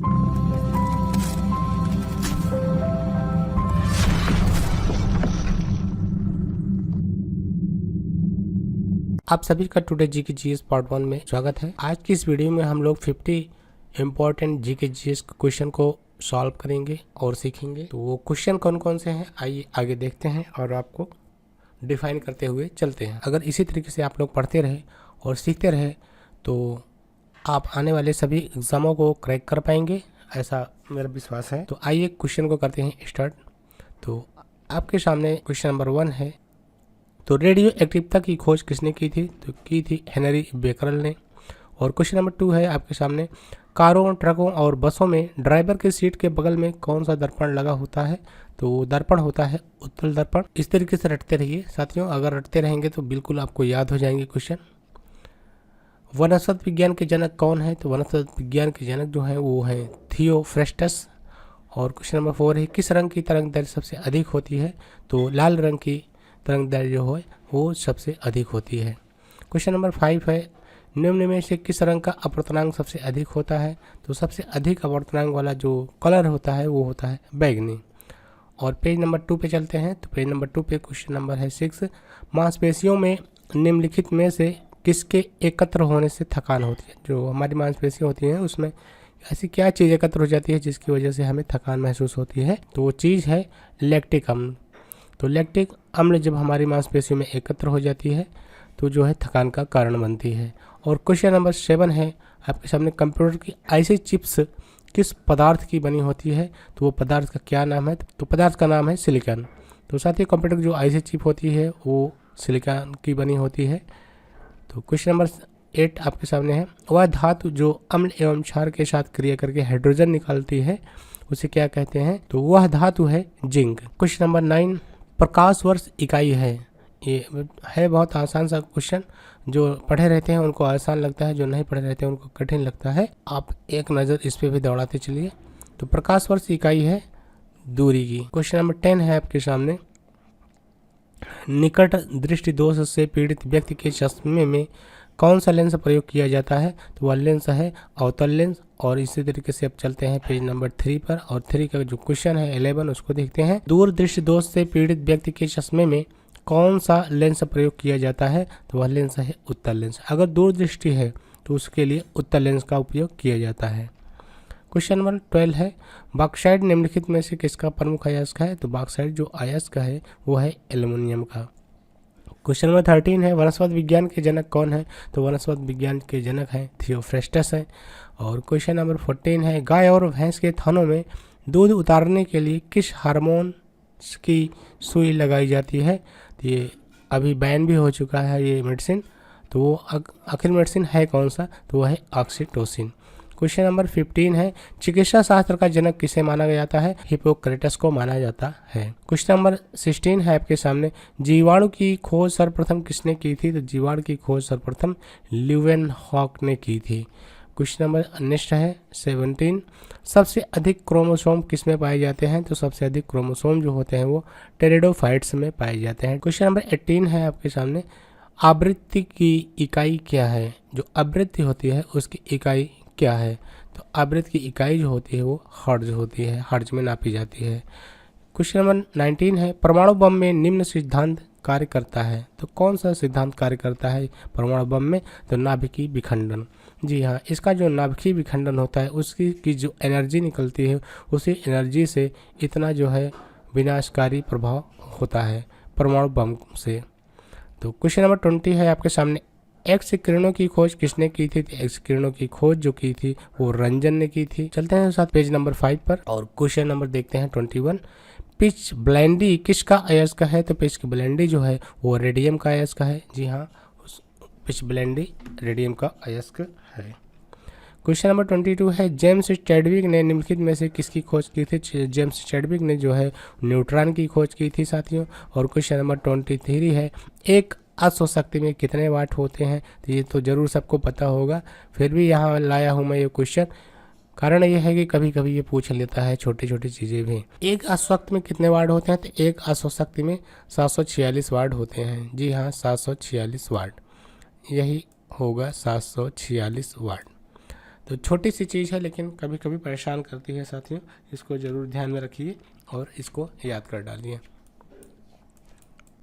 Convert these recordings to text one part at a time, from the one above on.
आप सभी का टुडे जीके जीएस पार्ट 1 में स्वागत है। आज की इस वीडियो में हम लोग 50 इम्पोर्टेंट जीके जीएस क्वेश्चन को सॉल्व करेंगे और सीखेंगे। तो वो क्वेश्चन कौन कौन से हैं आइए आगे देखते हैं और आपको डिफाइन करते हुए चलते हैं। अगर इसी तरीके से आप लोग पढ़ते रहे और सीखते रहे तो आप आने वाले सभी एग्जामों को क्रैक कर पाएंगे, ऐसा मेरा विश्वास है। तो आइए क्वेश्चन को करते हैं स्टार्ट। तो आपके सामने क्वेश्चन नंबर 1 है। तो रेडियो एक्टिवता की खोज किसने की थी? तो की थी हेनरी बेकरल ने। और क्वेश्चन नंबर 2 है आपके सामने। कारों, ट्रकों और बसों में ड्राइवर के सीट के बगल में कौन सा दर्पण लगा होता है? तो दर्पण होता है उत्तल दर्पण। इस तरीके से रटते रहिए साथियों, अगर रटते रहेंगे तो बिल्कुल आपको याद हो जाएंगे क्वेश्चन। वनस्पति विज्ञान के जनक कौन है? तो वनस्पति विज्ञान के जनक जो है वो है थियोफ्रेस्टस। और क्वेश्चन नंबर 4 है। किस रंग की तरंग दैर्ध्य सबसे अधिक होती है? तो लाल रंग की तरंग दैर्ध्य जो है वो सबसे अधिक होती है। क्वेश्चन नंबर 5 है। निम्न में से किस रंग का अपवर्तनांक सबसे अधिक होता है? तो सबसे अधिक अपवर्तनांक वाला जो कलर होता है वो होता है बैगनी। और पेज नंबर 2 पे चलते हैं। तो पेज नंबर 2 पे क्वेश्चन नंबर है 6। मांसपेशियों में निम्नलिखित में से किसके एकत्र होने से थकान होती है? जो हमारी मांसपेशियाँ होती हैं उसमें ऐसी क्या चीज़ एकत्र हो जाती है जिसकी वजह से हमें थकान महसूस होती है? तो वो चीज़ है लैक्टिक अम्ल। तो लैक्टिक अम्ल जब हमारी मांसपेशियों में एकत्र हो जाती है तो जो है थकान का कारण बनती है। और क्वेश्चन नंबर 7 है आपके सामने। कंप्यूटर की आईसी चिप्स किस पदार्थ की बनी होती है? तो वो पदार्थ का क्या नाम है? तो पदार्थ का नाम है सिलिकॉन। तो साथ ही कंप्यूटर की जो आईसी चिप होती है वो सिलिकॉन की बनी होती है। तो क्वेश्चन नंबर 8 आपके सामने है। वह धातु जो अम्ल एवं क्षार के साथ क्रिया करके हाइड्रोजन निकालती है उसे क्या कहते हैं? तो वह धातु है जिंक। Question number 9। प्रकाश वर्ष इकाई है। ये है बहुत आसान सा क्वेश्चन, जो पढ़े रहते हैं उनको आसान लगता है, जो नहीं पढ़े रहते हैं उनको कठिन लगता है। आप एक नज़र इस पे भी दौड़ाते चलिए। तो प्रकाश वर्ष इकाई है दूरी की। क्वेश्चन नंबर 10 है आपके सामने। निकट दृष्टि दोष से पीड़ित व्यक्ति के चश्मे में कौन सा लेंस प्रयोग किया जाता है? तो वह लेंस है अवतल लेंस। और इसी तरीके से अब चलते हैं पेज नंबर 3 पर। और 3 का जो क्वेश्चन है 11 उसको देखते हैं। दूर दृष्टि दोष से पीड़ित व्यक्ति के चश्मे में कौन सा लेंस प्रयोग किया जाता है? तो वह लेंस है उत्तल लेंस। अगर दूर दृष्टि है तो उसके लिए उत्तल लेंस का उपयोग किया जाता है। क्वेश्चन नंबर 12 है। बॉक्साइट निम्नलिखित में से किसका प्रमुख अयस्क है? तो बॉक्साइट जो अयस्क है वो है एल्युमिनियम का। क्वेश्चन नंबर 13 है। वनस्पति विज्ञान के जनक कौन है? तो वनस्पति विज्ञान के जनक हैं थियोफ्रेस्टस है। और क्वेश्चन नंबर 14 है। गाय और भैंस के थनों में दूध उतारने के लिए किस हार्मोन की सुई लगाई जाती है? तो ये अभी बैन भी हो चुका है ये मेडिसिन। तो वो आखिर मेडिसिन है कौन सा? तो वो है ऑक्सीटोसिन। क्वेश्चन नंबर 15 है। चिकित्सा शास्त्र का जनक किसे माना जाता है? हिप्पोक्रेटस को माना जाता है। क्वेश्चन नंबर 16 है आपके सामने। जीवाणु की खोज सर्वप्रथम किसने की थी? तो जीवाणु की खोज सर्वप्रथम ल्यूवेनहॉक ने की थी। क्वेश्चन नंबर नेक्स्ट है 17। सबसे अधिक क्रोमोसोम किस में पाए जाते हैं? तो सबसे अधिक क्रोमोसोम जो होते हैं वो टेरिडोफाइट्स में पाए जाते हैं। क्वेश्चन नंबर 18 है आपके सामने। आवृत्ति की इकाई क्या है? जो आवृत्ति होती है उसकी इकाई क्या है? तो आवृत्ति की इकाई जो होती है वो हर्ट्ज होती है, हर्ट्ज में नापी जाती है। क्वेश्चन नंबर 19 है। परमाणु बम में निम्न सिद्धांत कार्य करता है। तो कौन सा सिद्धांत कार्य करता है परमाणु बम में? तो नाभिकीय विखंडन। जी हाँ, इसका जो नाभिकीय विखंडन होता है उसकी की जो एनर्जी निकलती है उसी एनर्जी से इतना जो है विनाशकारी प्रभाव होता है परमाणु बम से। तो क्वेश्चन नंबर 20 है आपके सामने। एक्स किरणों की खोज किसने की थी? एक्स किरणों की खोज जो की थी वो रंजन ने की थी। चलते हैं साथ पेज नंबर 5 पर और क्वेश्चन नंबर देखते हैं 21। पिच ब्लेंडी किसका अयस्क है? तो पिच ब्लेंडी जो है वो रेडियम का अयस्क है। जी हाँ, पिच ब्लेंडी रेडियम का अयस्क है। क्वेश्चन नंबर 22 है। जेम्स चैडविक ने निम्नलिखित में से किसकी खोज की थी? जेम्स चैडविक ने जो है न्यूट्रॉन की खोज की थी साथियों। और क्वेश्चन नंबर 23 है। एक अश्व शक्ति में कितने वाट होते हैं? तो ये तो जरूर सबको पता होगा, फिर भी यहाँ लाया हूँ मैं ये क्वेश्चन। कारण ये है कि कभी कभी ये पूछ लेता है छोटी छोटी चीज़ें भी। एक अश्वशक्ति में कितने वाट होते हैं? तो एक अश्वशक्ति में 746 वाट होते हैं। जी हाँ, 746 वाट, यही होगा 746 वाट। तो छोटी सी चीज़ है लेकिन कभी कभी परेशान करती है साथियों, इसको ज़रूर ध्यान में रखिए और इसको याद कर डालिए।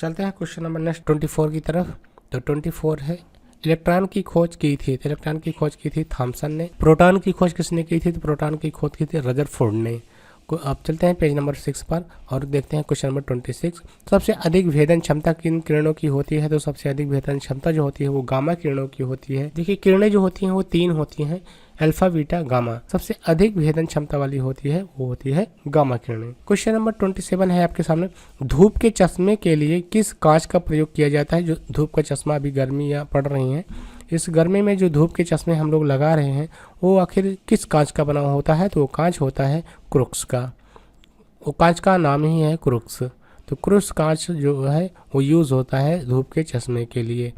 चलते हैं क्वेश्चन नंबर नेक्स्ट 24 की तरफ। तो 24 है, इलेक्ट्रॉन की खोज की थी, तो इलेक्ट्रॉन की खोज की थी थॉमसन ने। प्रोटॉन की खोज किसने की थी, तो प्रोटॉन की खोज की थी रदरफोर्ड ने। अब चलते हैं पेज नंबर 6 पर और देखते हैं क्वेश्चन नंबर 26। सबसे अधिक भेदन क्षमता किन किरणों की होती है, तो सबसे अधिक भेदन क्षमता जो होती है वो गामा किरणों की होती है। देखिए किरणें जो होती हैं वो 3 होती हैं, अल्फा बीटा गामा। सबसे अधिक भेदन क्षमता वाली होती है वो होती है गामा किरणें। क्वेश्चन नंबर 27 है आपके सामने, धूप के चश्मे के लिए किस कांच का प्रयोग किया जाता है। जो धूप का चश्मा, अभी गर्मियाँ पड़ रही हैं, इस गर्मी में जो धूप के चश्मे हम लोग लगा रहे हैं वो आखिर किस कांच का बना होता है, तो वो कांच होता है क्रुक्स का। वो कांच का नाम ही है क्रुक्स। तो क्रुक्स कांच जो है वो यूज़ होता है धूप के चश्मे के लिए।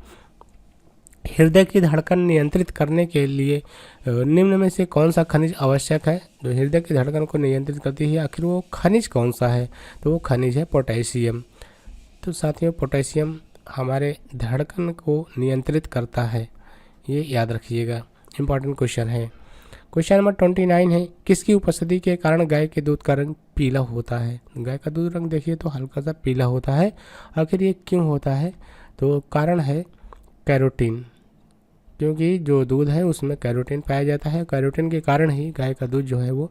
हृदय की धड़कन नियंत्रित करने के लिए निम्न में से कौन सा खनिज आवश्यक है। जो हृदय की धड़कन को नियंत्रित करती है आखिर वो खनिज कौन सा है, तो वो खनिज है पोटेशियम। तो साथियों पोटेशियम हमारे धड़कन को नियंत्रित करता है, ये याद रखिएगा, इंपॉर्टेंट क्वेश्चन है। क्वेश्चन नंबर 29 है, किसकी उपस्थिति के कारण गाय के दूध का रंग पीला होता है। गाय का दूध रंग देखिए तो हल्का सा पीला होता है, आखिर ये क्यों होता है, तो कारण है कैरोटीन, क्योंकि जो दूध है उसमें कैरोटीन पाया जाता है। कैरोटीन के कारण ही गाय का दूध जो है वो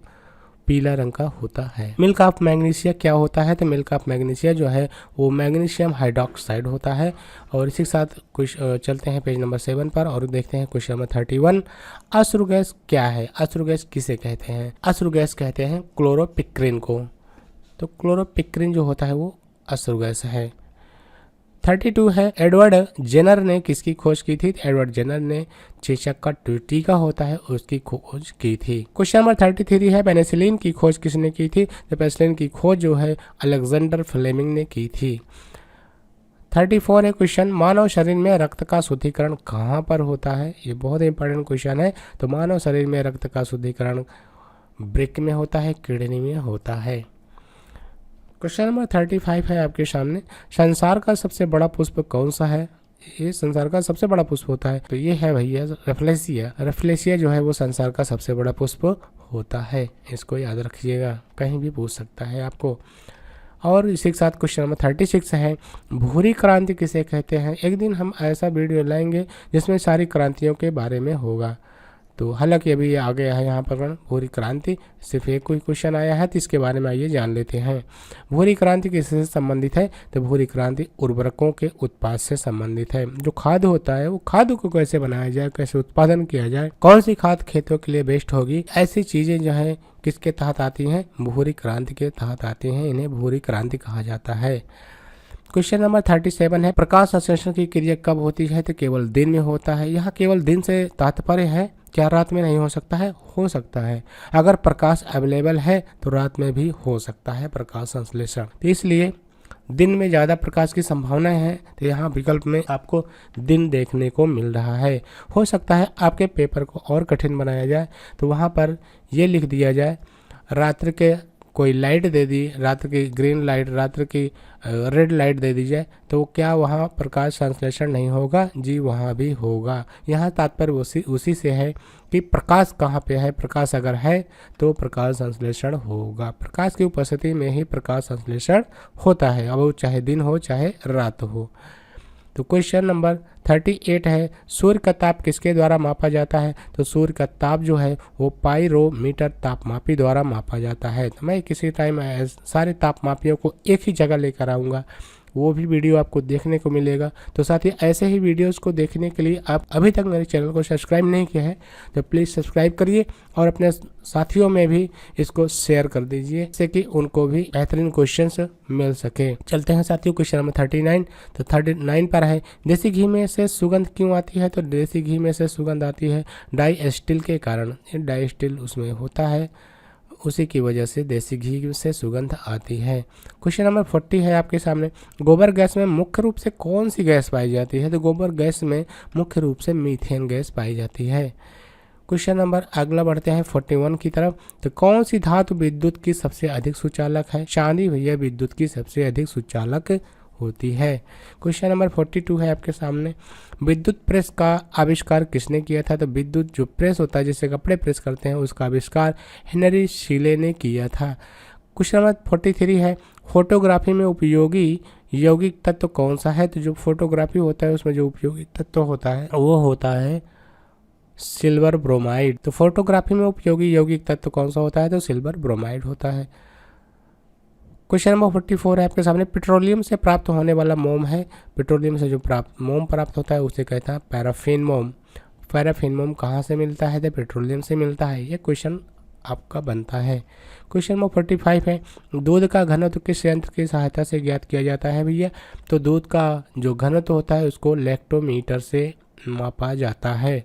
पीला रंग का होता है। मिल्क ऑफ मैग्नीशिया क्या होता है, तो मिल्क ऑफ मैग्नीशिया जो है वो मैग्नीशियम हाइड्रोक्साइड होता है। और इसी के साथ कुछ चलते हैं पेज नंबर 7 पर और देखते हैं क्वेश्चन नंबर 31। अश्रु गैस क्या है, अश्रु गैस किसे कहते हैं। अश्रु गैस कहते हैं क्लोरोपिक्रिन को। तो क्लोरोपिक्रिन जो होता है वो अश्रु गैस है। 32 है, एडवर्ड जेनर ने किसकी खोज की थी। एडवर्ड जेनर ने चेचक का टीका होता है उसकी खोज की थी। क्वेश्चन नंबर 33 है, पेनिसिलिन की खोज किसने की थी। तो पेनिसिलिन की खोज जो है अलेक्जेंडर फ्लेमिंग ने की थी। 34 है क्वेश्चन, मानव शरीर में रक्त का शुद्धिकरण कहाँ पर होता है। ये बहुत इंपॉर्टेंट क्वेश्चन है। तो मानव शरीर में रक्त का शुद्धिकरण वृक्क में होता है, किडनी में होता है। क्वेश्चन नंबर 35 है आपके सामने, संसार का सबसे बड़ा पुष्प कौन सा है। ये संसार का सबसे बड़ा पुष्प होता है, तो ये है भैया रेफ्लेसिया। रेफ्लेसिया जो है वो संसार का सबसे बड़ा पुष्प होता है, इसको याद रखिएगा, कहीं भी पूछ सकता है आपको। और इसी के साथ क्वेश्चन नंबर 36 है, भूरी क्रांति किसे कहते हैं। एक दिन हम ऐसा वीडियो लाएंगे जिसमें सारी क्रांतियों के बारे में होगा। तो हालांकि अभी ये आ गया है यहाँ पर भूरी क्रांति, सिर्फ एक कोई क्वेश्चन आया है तो इसके बारे में आइए जान लेते हैं। भूरी क्रांति किससे संबंधित है, तो भूरी क्रांति उर्वरकों के उत्पाद से संबंधित है। जो खाद होता है वो खाद को कैसे बनाया जाए, कैसे उत्पादन किया जाए, कौन सी खाद खेतों के लिए बेस्ट होगी, ऐसी चीज़ें जो है किसके तहत आती हैं, भूरी क्रांति के तहत आती हैं। इन्हें भूरी क्रांति कहा जाता है। क्वेश्चन नंबर 37 है, प्रकाश संश्लेषण की क्रिया कब होती है, तो केवल दिन में होता है। यहाँ केवल दिन से तात्पर्य है, क्या रात में नहीं हो सकता है, हो सकता है। अगर प्रकाश अवेलेबल है तो रात में भी हो सकता है प्रकाश संश्लेषण। तो इसलिए दिन में ज़्यादा प्रकाश की संभावना है, तो यहाँ विकल्प में आपको दिन देखने को मिल रहा है। हो सकता है आपके पेपर को और कठिन बनाया जाए, तो वहाँ पर ये लिख दिया जाए रात्रि के कोई लाइट दे दी, रात्र की ग्रीन लाइट, रात्र की रेड लाइट दे दी जाए, तो क्या वहाँ प्रकाश संश्लेषण नहीं होगा, जी वहाँ भी होगा। यहाँ तात्पर्य उसी से है कि प्रकाश कहाँ पे है, प्रकाश अगर है तो प्रकाश संश्लेषण होगा। प्रकाश की उपस्थिति में ही प्रकाश संश्लेषण होता है, अब वो चाहे दिन हो चाहे रात हो। तो क्वेश्चन नंबर 38 है, सूर्य का ताप किसके द्वारा मापा जाता है, तो सूर्य का ताप जो है वो पाइरोमीटर तापमापी द्वारा मापा जाता है। तो मैं किसी टाइम सारे तापमापियों को एक ही जगह लेकर आऊँगा, वो भी वीडियो आपको देखने को मिलेगा। तो साथ ही ऐसे ही वीडियोस को देखने के लिए आप अभी तक मेरे चैनल को सब्सक्राइब नहीं किया है तो प्लीज़ सब्सक्राइब करिए और अपने साथियों में भी इसको शेयर कर दीजिए, जिससे कि उनको भी बेहतरीन क्वेश्चंस मिल सके। चलते हैं साथियों क्वेश्चन नंबर 39। तो 39 पर है, देसी घी में से सुगंध क्यों आती है, तो देसी घी में से सुगंध आती है डाइस्टिल के कारण। डाइस्टिल उसमें होता है, उसी की वजह से देसी घी से सुगंध आती है। क्वेश्चन नंबर 40 है आपके सामने, गोबर गैस में मुख्य रूप से कौन सी गैस पाई जाती है, तो गोबर गैस में मुख्य रूप से मीथेन गैस पाई जाती है। क्वेश्चन नंबर अगला बढ़ते हैं 41 की तरफ। तो कौन सी धातु विद्युत की सबसे अधिक सुचालक है, चांदी भैया विद्युत की सबसे अधिक सुचालक होती है। क्वेश्चन नंबर 42 है आपके सामने, विद्युत प्रेस का आविष्कार किसने किया था? तो विद्युत जो प्रेस होता है जिससे कपड़े प्रेस करते हैं उसका आविष्कार हेनरी शीले ने किया था। क्वेश्चन नंबर 43 है, फोटोग्राफी में उपयोगी यौगिक तत्व कौन सा है? तो जो फोटोग्राफी होता है उसमें जो उपयोगी तत्व होता है वो होता है सिल्वर ब्रोमाइड। तो फोटोग्राफी में उपयोगी यौगिक तत्व कौन सा होता है? तो सिल्वर ब्रोमाइड होता है। क्वेश्चन नंबर 44 है आपके सामने, पेट्रोलियम से प्राप्त होने वाला मोम है। पेट्रोलियम से जो मोम प्राप्त होता है उसे कहता है पैराफिन मोम। पैराफिन मोम कहाँ से मिलता है? तो पेट्रोलियम से मिलता है। ये क्वेश्चन आपका बनता है। क्वेश्चन नंबर 45 है, दूध का घनत्व किस यंत्र की सहायता से ज्ञात किया जाता है भैया? तो दूध का जो घनत्व होता है उसको लैक्टोमीटर से मापा जाता है।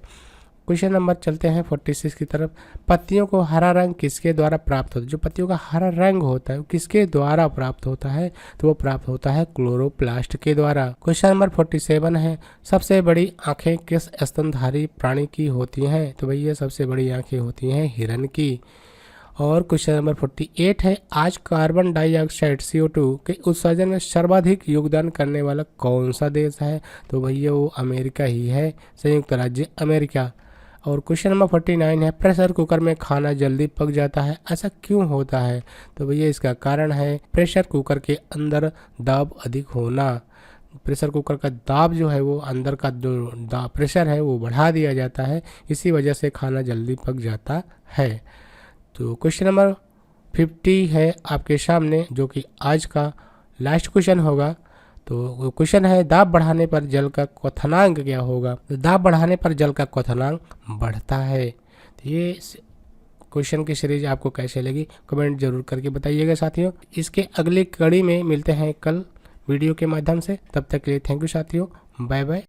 क्वेश्चन नंबर चलते हैं 46 की तरफ, पत्तियों को हरा रंग किसके द्वारा प्राप्त होता है? जो पत्तियों का हरा रंग होता है वो किसके द्वारा प्राप्त होता है? तो वो प्राप्त होता है क्लोरोप्लास्ट के द्वारा। क्वेश्चन नंबर 47 है, सबसे बड़ी आंखें किस स्तनधारी प्राणी की होती हैं? तो भैया सबसे बड़ी आंखें होती हैं हिरन की। और क्वेश्चन नंबर 48 है, आज कार्बन डाइऑक्साइड CO2 के उत्सर्जन में सर्वाधिक योगदान करने वाला कौन सा देश है? तो भैया वो अमेरिका ही है, संयुक्त राज्य अमेरिका। और क्वेश्चन नंबर 49 है, प्रेशर कुकर में खाना जल्दी पक जाता है, ऐसा क्यों होता है? तो भैया इसका कारण है प्रेशर कुकर के अंदर दाब अधिक होना। प्रेशर कुकर का दाब जो है वो अंदर का जो प्रेशर है वो बढ़ा दिया जाता है, इसी वजह से खाना जल्दी पक जाता है। तो क्वेश्चन नंबर 50 है आपके सामने जो कि आज का लास्ट क्वेश्चन होगा। तो क्वेश्चन है, दाब बढ़ाने पर जल का क्वथनांक क्या होगा? तो दाब बढ़ाने पर जल का क्वथनांक बढ़ता है। तो ये क्वेश्चन की सीरीज आपको कैसे लगी कमेंट जरूर करके बताइएगा साथियों। इसके अगली कड़ी में मिलते हैं कल वीडियो के माध्यम से। तब तक के लिए थैंक यू साथियों, बाय बाय।